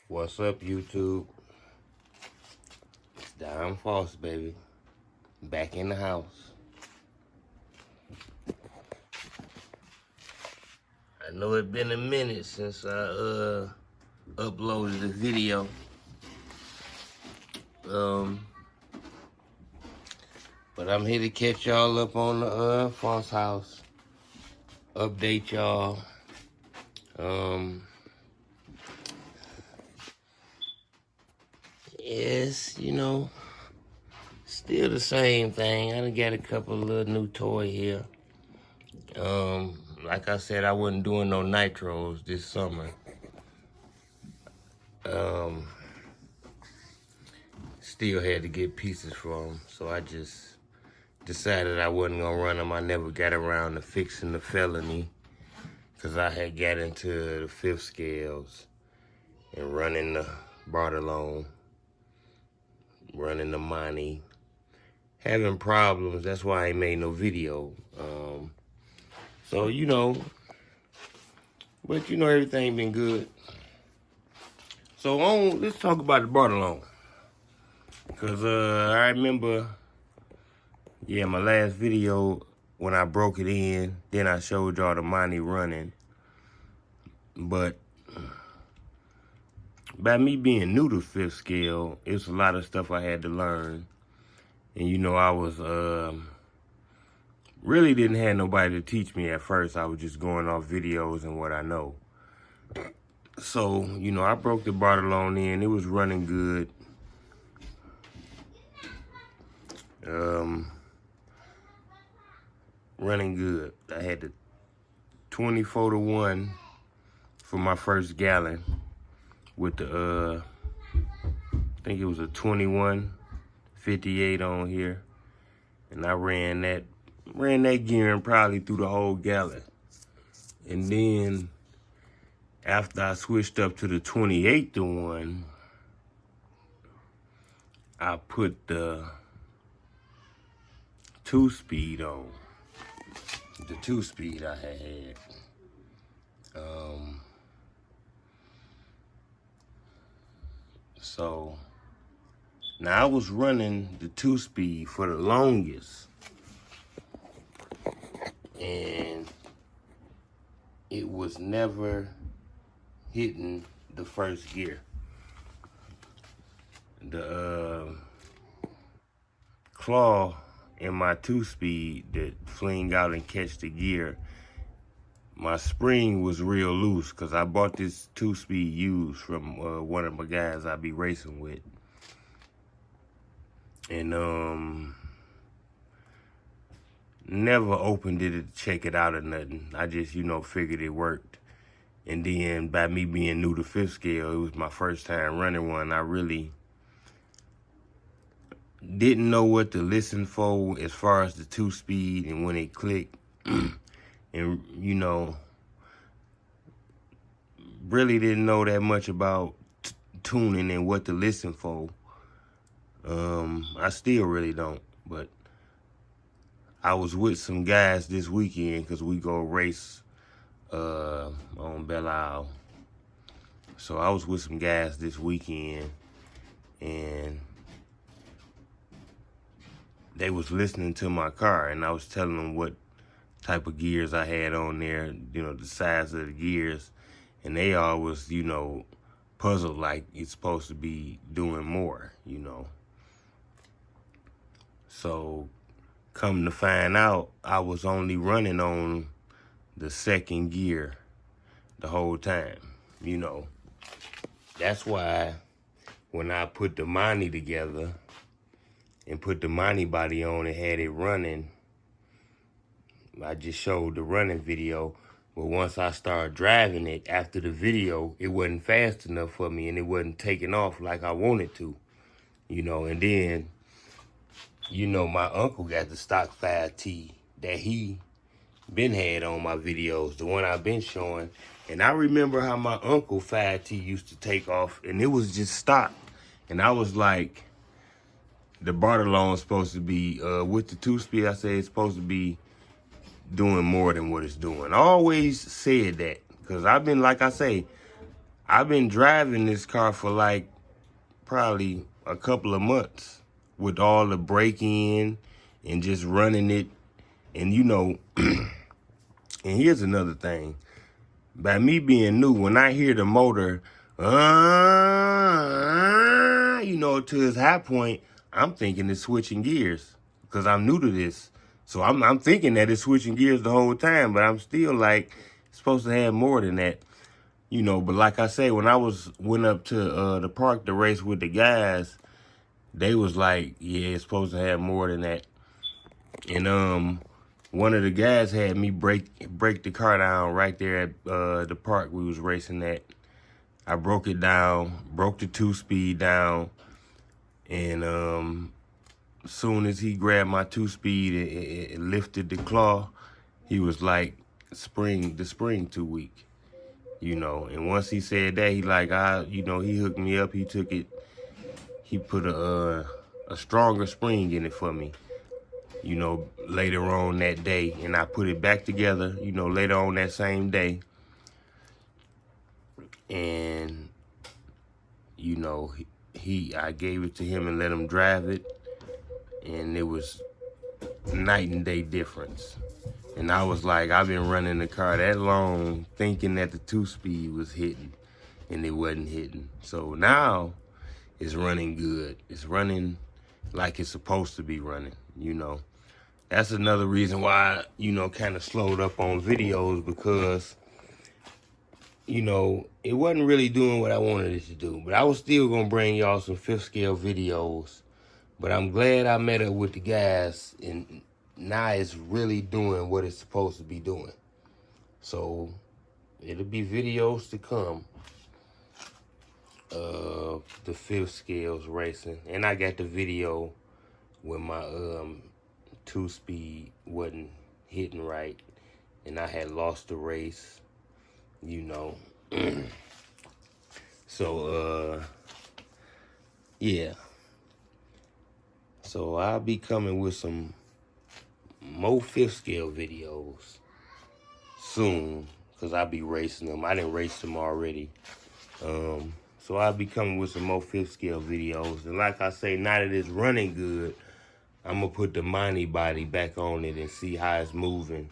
What's up, YouTube? It's Foss, baby. Back in the house. I know it's been a minute since I uploaded a video. But I'm here to catch y'all up on the Foss house. Update y'all. Yes, still the same thing. I done got a couple of little new toy here. Like I said, I wasn't doing no nitros this summer. Still had to get pieces for them, so I just decided I wasn't gonna run them. I never got around to fixing the felony because I had got into the fifth scales and running the Bartolone, running the money, having problems. That's why I ain't made no video. So but everything been good. So let's talk about the Bartolone. Cause I remember, my last video when I broke it in, then I showed y'all the money running. But by me being new to fifth scale, it's a lot of stuff I had to learn. And I was really didn't have nobody to teach me at first. I was just going off videos and what I know. So, I broke the Bartolone in. It was running good. Running good. I had the 24-to-1 for my first gallon with the, I think it was a 2158 on here. And I ran that gearing probably through the whole gallon. And then after I switched up to the 28-to-1, I put the 2-speed on. The 2-speed I had. So now I was running the 2-speed for the longest, and it was never hitting the first gear. The claw in my 2-speed that fling out and catch the gear, my spring was real loose because I bought this 2-speed used from one of my guys I be racing with. And never opened it to check it out or nothing. I just, figured it worked. And then by me being new to fifth scale, it was my first time running one. I really didn't know what to listen for as far as the 2-speed and when it clicked. And, really didn't know that much about tuning and what to listen for. I still really don't, but I was with some guys this weekend because we go race on Belle Isle. So I was with some guys this weekend, and they was listening to my car, and I was telling them what type of gears I had on there, the size of the gears, and they all was, puzzled like it's supposed to be doing more, So come to find out, I was only running on the second gear the whole time, That's why when I put the Monty together and put the Monty body on and had it running, I just showed the running video. But once I started driving it after the video, it wasn't fast enough for me and it wasn't taking off like I wanted to, And then, my uncle got the stock 5T that he been had on my videos, the one I've been showing. And I remember how my uncle 5T used to take off, and it was just stock. And I was like, the Bartolone's supposed to be, with the 2-speed, I said it's supposed to be doing more than what it's doing. I always said that, because I've been, like I say, I've been driving this car for like probably a couple of months with all the break-in and just running it. And you know, and here's another thing. By me being new, when I hear the motor, you know, to its high point, I'm thinking it's switching gears because I'm new to this. So I'm thinking that it's switching gears the whole time, but I'm still like, it's supposed to have more than that. You know, but like I say, when I went up to the park to race with the guys, they was like, yeah, it's supposed to have more than that. And one of the guys had me break the car down right there at the park we was racing at. I broke it down, broke the 2-speed down, and as soon as he grabbed my 2-speed and lifted the claw, he was like, the spring too weak. You know, and once he said that, he like, you know, he hooked me up. He took it, he put a stronger spring in it for me, you know, later on that day. And I put it back together, you know, later on that same day. And, you know, I gave it to him and let him drive it. And it was night and day difference. And I was like, I've been running the car that long thinking that the 2-speed was hitting, and it wasn't hitting. So now it's running good. It's running like it's supposed to be running, you know. That's another reason why, you know, kind of slowed up on videos, because, you know, it wasn't really doing what I wanted it to do. But I was still going to bring y'all some 5th scale videos. But I'm glad I met up with the guys, and now it's really doing what it's supposed to be doing. So it'll be videos to come of the 5th scales racing. And I got the video when my 2-speed wasn't hitting right and I had lost the race, you know. So yeah. So I'll be coming with some more 5th scale videos soon, because I'll be racing them. I didn't race them already. So I'll be coming with some more 5th scale videos. And like I say, now that it's running good, I'm going to put the Monty body back on it and see how it's moving.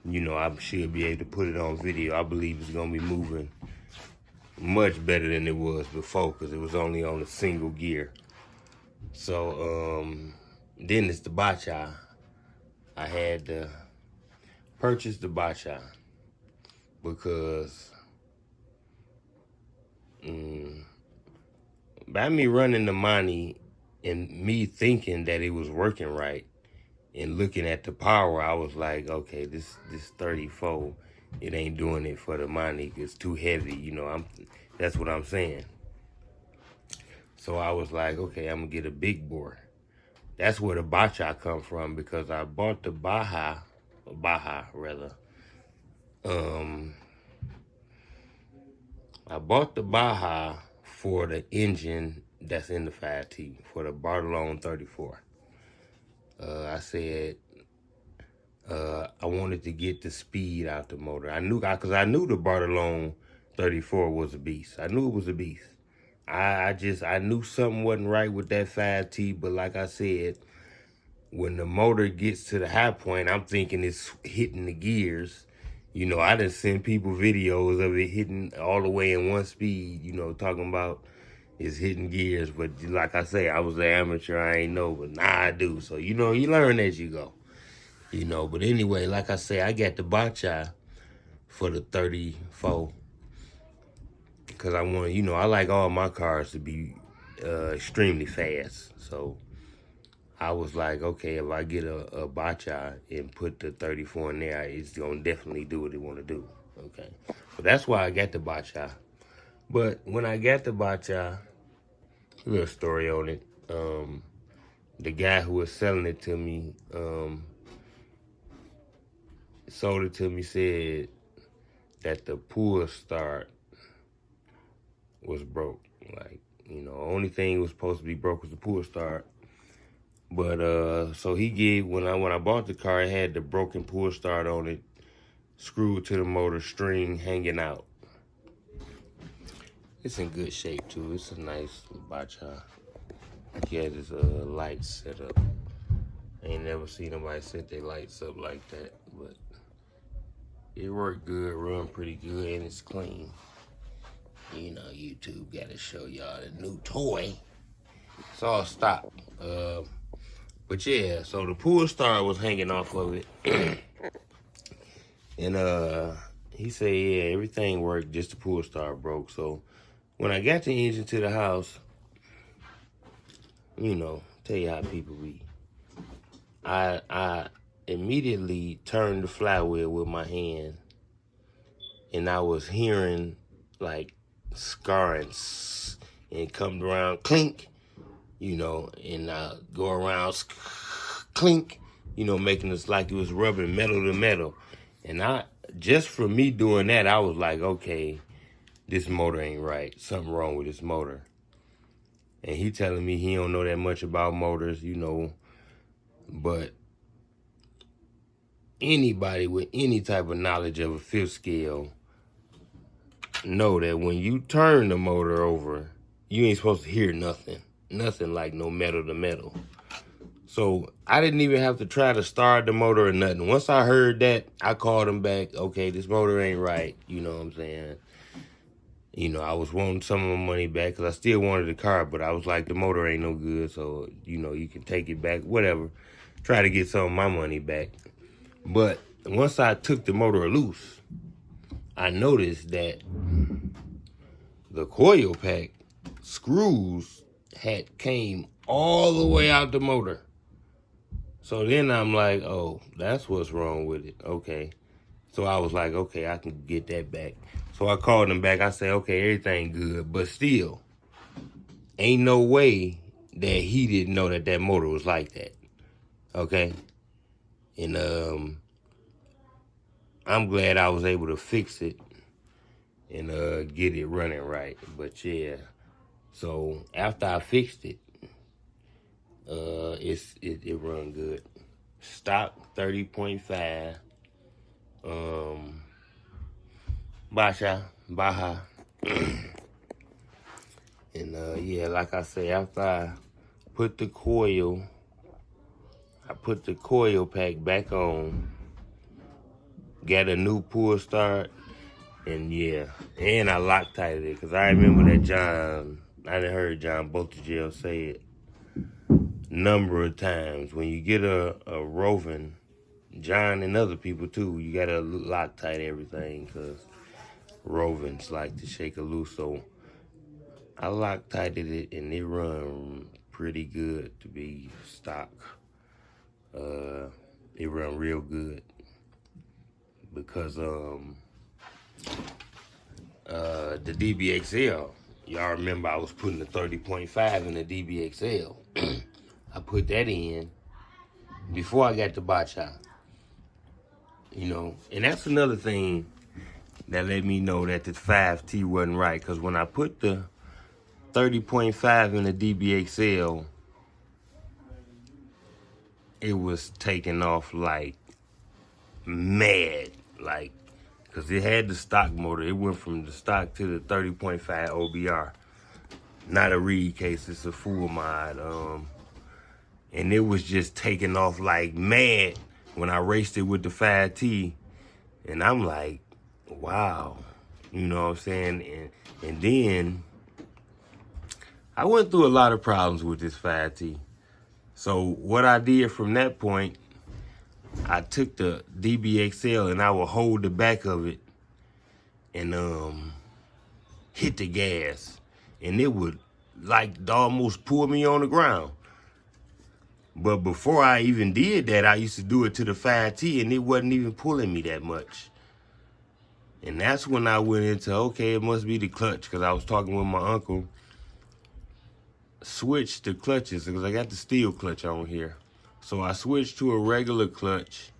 You know, I should be able to put it on video. I believe it's going to be moving much better than it was before, because it was only on a single gear. So, then it's the bacha. I had to purchase the bacha because by me running the Monty and me thinking that it was working right and looking at the power, I was like, okay, this 34, it ain't doing it for the Monty. It's too heavy, you know. That's what I'm saying. So I was like, okay, I'm gonna get a big bore. That's where the bacha come from, because I bought the Baja rather. I bought the Baja for the engine that's in the 5T, for the Bartolone 34. I said I wanted to get the speed out the motor. Because I knew the Bartolone 34 was a beast. I knew it was a beast. I knew something wasn't right with that 5T, but like I said, when the motor gets to the high point, I'm thinking it's hitting the gears. You know, I done sent people videos of it hitting all the way in 1 speed, you know, talking about it's hitting gears. But like I say, I was an amateur, I ain't know, but now I do. So, you know, you learn as you go. You know, but anyway, like I say, I got the bacha for the 34. Because I want, you know, I like all my cars to be extremely fast. So I was like, okay, if I get a bacha and put the 34 in there, it's going to definitely do what it want to do. Okay. So that's why I got the bacha. But when I got the bacha, a little story on it. The guy who was selling it to me, sold it to me, said that the pull start was broke. Like, you know, only thing was supposed to be broke was the pull start. But so he gave, when I bought the car, it had the broken pull start on it, screwed to the motor, string hanging out. It's in good shape too. It's a nice bacha. He had his lights set up. I ain't never seen nobody set their lights up like that, but it worked good, run pretty good, and it's clean. You know, YouTube gotta show y'all the new toy. It's all stock. But yeah, so the pull star was hanging off of it. And he said, yeah, everything worked, just the pull star broke. So when I got the engine to the house, you know, tell you how people be. I immediately turned the flywheel with my hand, and I was hearing like scarring and come around clink, you know, and go around clink, you know, making it like it was rubbing metal to metal. And just from me doing that, I was like, okay, this motor ain't right. Something wrong with this motor. And he telling me he don't know that much about motors, you know, but anybody with any type of knowledge of a fifth scale know that when you turn the motor over, you ain't supposed to hear nothing. Nothing like no metal to metal. So I didn't even have to try to start the motor or nothing. Once I heard that, I called him back. Okay, this motor ain't right. You know what I'm saying? You know, I was wanting some of my money back because I still wanted the car, but I was like, the motor ain't no good. So, you know, you can take it back, whatever. Try to get some of my money back. But once I took the motor loose, I noticed that the coil pack screws had came all the way out the motor. So then I'm like, oh, that's what's wrong with it. Okay. So I was like, okay, I can get that back. So I called him back. I said, okay, everything good. But still, ain't no way that he didn't know that that motor was like that. Okay? And I'm glad I was able to fix it and get it running right. But yeah, so after I fixed it, it run good. Stock 30.5. Baja. And yeah, like I say, after I put the coil pack back on, got a new pull start, and yeah, and I Loctited it, because I remember that I done heard John Boltagel say it number of times. When you get a roving, John and other people too, you gotta Loctite everything, because rovings like to shake a loose. So I Loctited it, and it run pretty good to be stock. It run real good because the DBXL, y'all remember I was putting the 30.5 in the DBXL. I put that in before I got the Bacha. You know, and that's another thing that let me know that the 5T wasn't right, because when I put the 30.5 in the DBXL, it was taking off like mad, like, because it had the stock motor. It went from the stock to the 30.5 OBR. Not a reed case, it's a full mod. And it was just taking off like mad when I raced it with the 5T. And I'm like, wow. You know what I'm saying? And then I went through a lot of problems with this 5T. So what I did from that point, I took the DBXL and I would hold the back of it and hit the gas, and it would like almost pull me on the ground. But before I even did that, I used to do it to the 5T, and it wasn't even pulling me that much. And that's when I went into, okay, it must be the clutch, because I was talking with my uncle. Switched the clutches, because I got the steel clutch on here. So I switched to a regular clutch,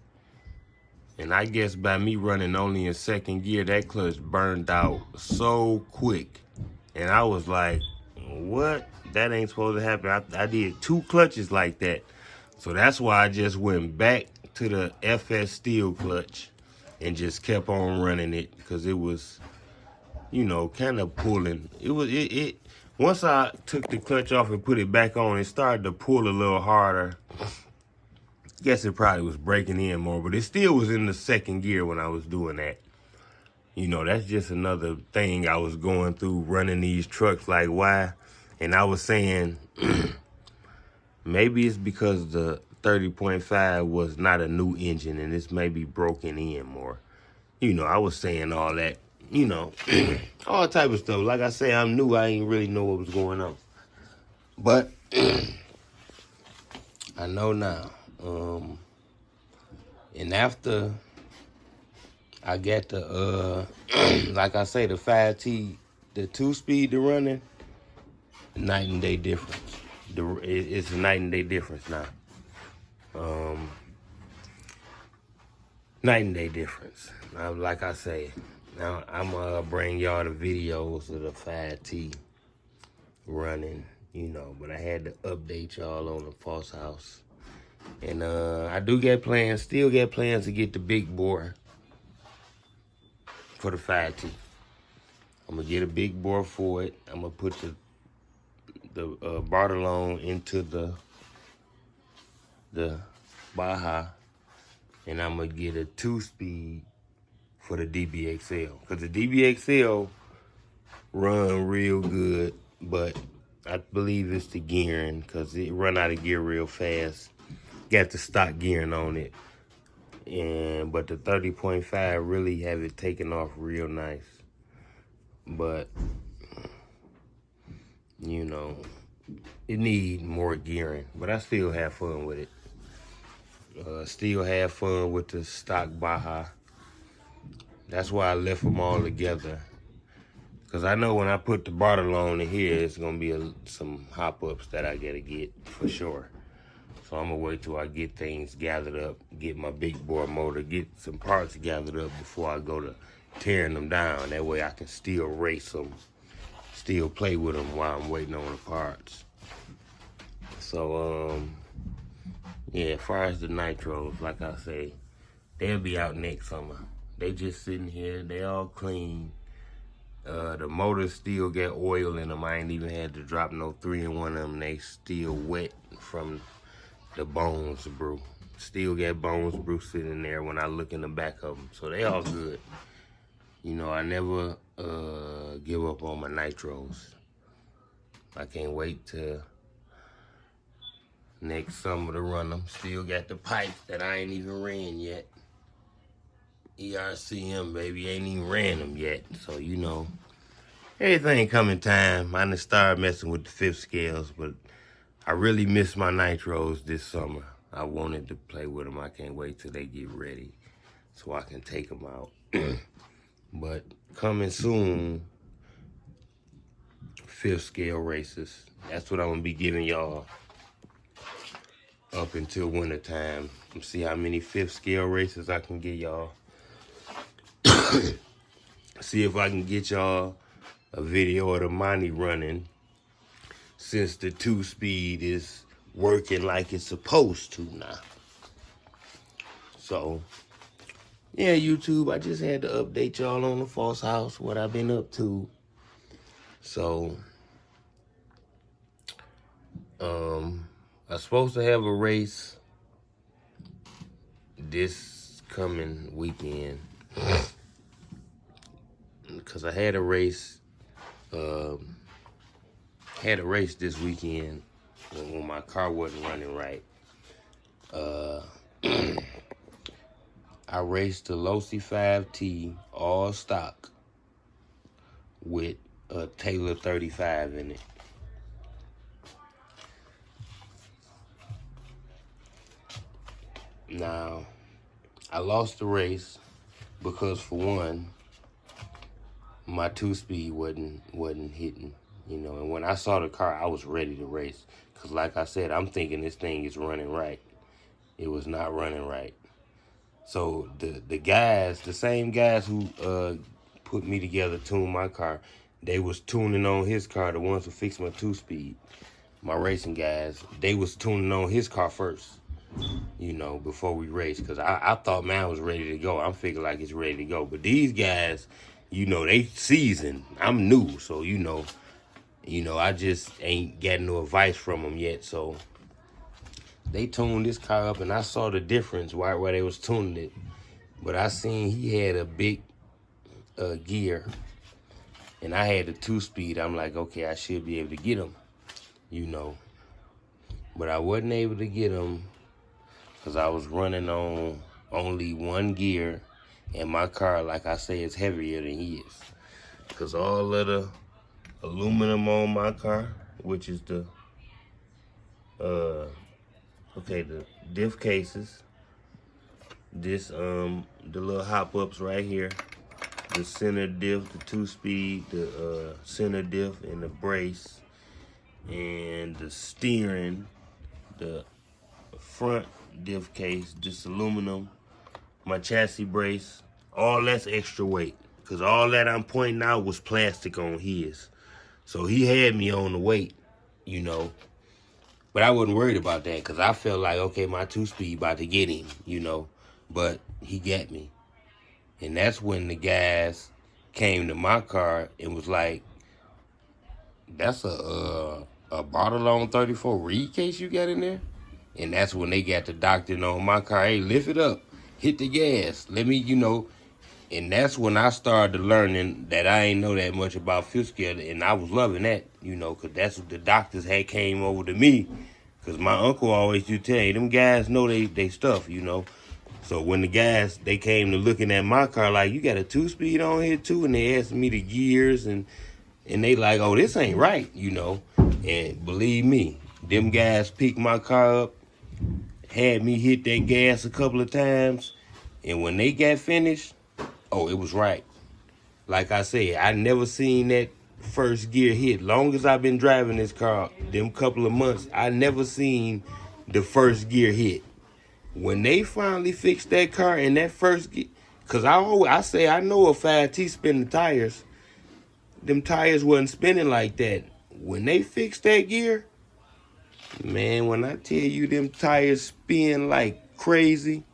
and I guess by me running only in second gear, that clutch burned out so quick. And I was like, what? That ain't supposed to happen. I did 2 clutches like that. So that's why I just went back to the FS steel clutch and just kept on running it, because it was you know, kind of pulling. It once I took the clutch off and put it back on, it started to pull a little harder. Guess it probably was breaking in more, but it still was in the second gear when I was doing that. You know, that's just another thing I was going through running these trucks. Like, why? And I was saying, maybe it's because the 30.5 was not a new engine and it's maybe broken in more. You know, I was saying all that, you know, all type of stuff. Like I say, I'm new. I ain't really know what was going on. But I know now. And after I got the, like I say, the 5T, the 2-speed to running, night and day difference. It's a night and day difference now. Night and day difference. Now, like I say, now I'm gonna bring y'all the videos of the 5T running, you know, but I had to update y'all on the Foss house. And I do get plans, still get plans to get the big bore for the 5T. I'm gonna get a big bore for it. I'm gonna put the Bartolone into the Baja, and I'm gonna get a 2-speed for the DBXL, because the DBXL run real good, but I believe it's the gearing, because it run out of gear real fast. Got the stock gearing on it, but the 30.5 really have it taken off real nice. But you know, it need more gearing, but I still have fun with it. Still have fun with the stock Baja. That's why I left them all together, because I know when I put the Bartolone in here, it's gonna be some hop-ups that I gotta get for sure. So I'm gonna wait till I get things gathered up, get my big bore motor, get some parts gathered up before I go to tearing them down. That way I can still race them, still play with them while I'm waiting on the parts. So, yeah, as far as the nitros, like I say, they'll be out next summer. They just sitting here, they all clean. The motors still got oil in them. I ain't even had to drop no 3-in-1 of them. They still wet from the bones brew. Still got bones brew sitting there when I look in the back of them. So they all good. You know, I never give up on my nitros. I can't wait till next summer to run them. Still got the pipes that I ain't even ran yet. ERCM, baby, ain't even ran them yet. So, you know, everything coming time. I done started messing with the 5th scales, but I really miss my nitros this summer. I wanted to play with them. I can't wait till they get ready so I can take them out. But coming soon, 5th scale races. That's what I'm gonna be giving y'all up until winter time. See how many 5th scale races I can get y'all. See if I can get y'all a video of the Monty running, since the 2-speed is working like it's supposed to now. So, yeah, YouTube, I just had to update y'all on the Foss house, what I've been up to. So, I'm supposed to have a race this coming weekend, because I had a race this weekend when my car wasn't running right. I raced the Losi 5T all stock with a Taylor 35 in it. Now, I lost the race because, for one, my 2-speed wasn't hitting, you know. And when I saw the car, I was ready to race, because like I said, I'm thinking this thing is running right. It was not running right. So the guys, the same guys who put me together, tuned my car, they was tuning on his car. The ones who fixed my 2-speed, my racing guys, they was tuning on his car first, you know, before we raced. Because I thought mine was ready to go. I'm figuring like it's ready to go. But these guys, you know, they seasoned. I'm new, so you know, I just ain't got no advice from them yet. So they tuned this car up, and I saw the difference while they was tuning it. But I seen he had a big gear, and I had the 2-speed. I'm like, okay, I should be able to get him, you know. But I wasn't able to get him because I was running on only one gear, and my car, like I say, is heavier than his. Because all of the aluminum on my car, which is the the diff cases, this the little hop ups right here, the center diff, the 2-speed, the center diff, and the brace, and the steering, the front diff case, just aluminum, my chassis brace, all that's extra weight. Cause all that I'm pointing out was plastic on his. So he had me on the weight, you know. But I wasn't worried about that because I felt like, okay, my 2-speed about to get him, you know. But he got me. And that's when the guys came to my car and was like, that's a bottle on 34 reed case you got in there? And that's when they got the doctor on my car. Hey, lift it up. Hit the gas. Let me, you know. And that's when I started learning that I ain't know that much about fifth scale. And I was loving that, you know, because that's what the doctors had came over to me. Because my uncle always used to tell you, them guys know they stuff, you know. So when the guys, they came to looking at my car, like, you got a 2-speed on here too? And they asked me the gears, and they like, oh, this ain't right, you know. And believe me, them guys picked my car up, had me hit that gas a couple of times, and when they got finished, oh, it was right. Like I said, I never seen that first gear hit. Long as I've been driving this car, them couple of months, I never seen the first gear hit. When they finally fixed that car and that first gear, cause I say I know a 5T spinning tires. Them tires wasn't spinning like that. When they fixed that gear, man, when I tell you them tires spin like crazy,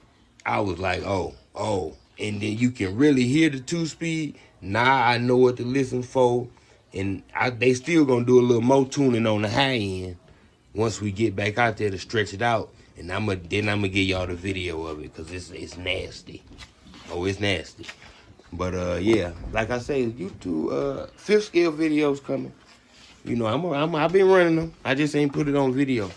I was like, oh. And then you can really hear the 2-speed. Now I know what to listen for. And they still gonna do a little more tuning on the high end once we get back out there to stretch it out. And then I'm gonna give y'all the video of it because it's nasty. Oh, it's nasty. But yeah, like I say, YouTube fifth scale videos coming. You know, I've been running them. I just ain't put it on video.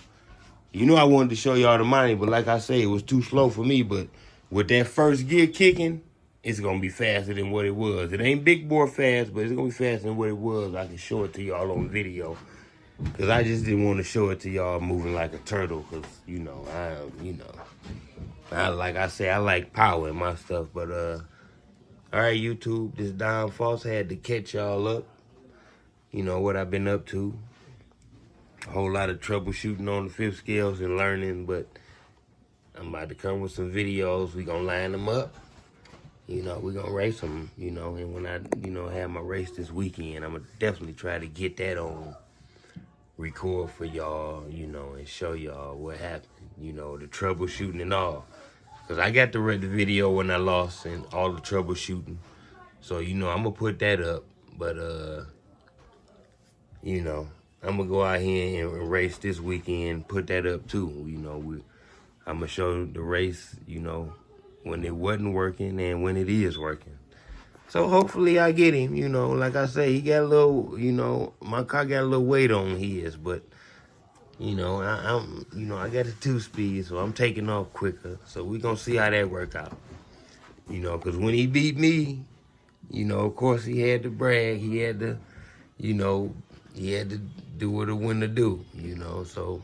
You know, I wanted to show y'all the money, but like I say, it was too slow for me. But with that first gear kicking, it's gonna be faster than what it was. It ain't big bore fast, but it's gonna be faster than what it was. I can show it to y'all on video. Cause I just didn't want to show it to y'all moving like a turtle. Cause you know, like I say, I like power in my stuff. But all right, YouTube, this Don Foss had to catch y'all up. You know what I've been up to. A whole lot of troubleshooting on the fifth scales and learning, but I'm about to come with some videos. We gonna line them up. You know, we gonna race them. You know, and when I, have my race this weekend, I'm gonna definitely try to get that on record for y'all, and show y'all what happened, the troubleshooting and all. Because I got to read the video when I lost and all the troubleshooting. So, I'm going to put that up. But, I'm going to go out here and race this weekend, put that up too. I'm going to show the race, when it wasn't working and when it is working. So hopefully I get him, like I say, he got a little, my car got a little weight on his, but, I got a 2-speed, so I'm taking off quicker. So we gonna see how that work out, because when he beat me, of course he had to brag, he had to, he had to do what a winner do, so,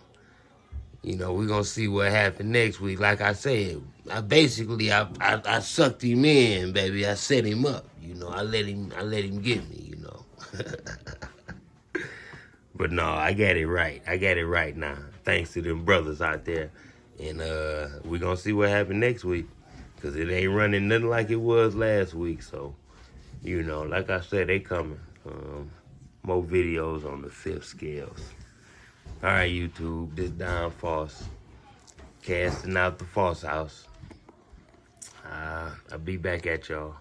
we're gonna see what happened next week. Like I said, I sucked him in, baby. I set him up, I let him get me, But no, I got it right. I got it right now, thanks to them brothers out there. And we're gonna see what happened next week, because it ain't running nothing like it was last week. So, like I said, they coming. More videos on the fifth scales. All right, YouTube, this Don Foss, casting out the Foss house. I'll be back at y'all.